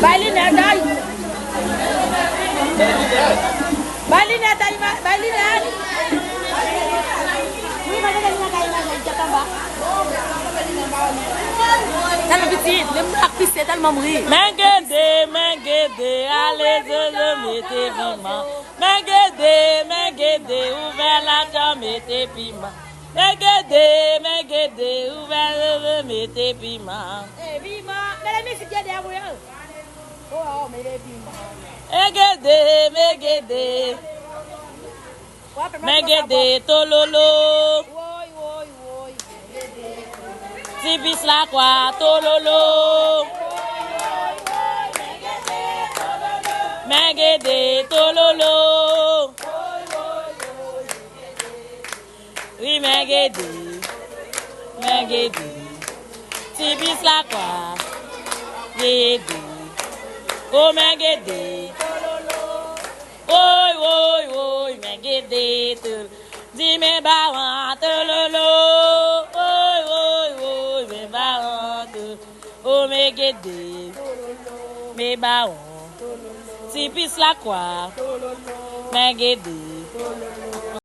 Balinette, Balinette, Balinette. Tellement petit, le black c'est tellement mourir. Mengede, allez, je le mettez piment. Mengede, ouvert la jambe, mettez piment. Mengede, ouvert le mettez piment. Eh, piment, mais la musique est derrière. Oh, mais les piments. Mengede, tololo. Oui. Tibis la quoi, tololo. Mengede, tololo. Oui, Mengede. Tibis la quoi, Gede. Oh, Mengede. Oi, Mengede. Dis mes parents, tololo. Oi, mes parents. Oh, Mengede. Mes parents. Tipis la quoi, Mengede.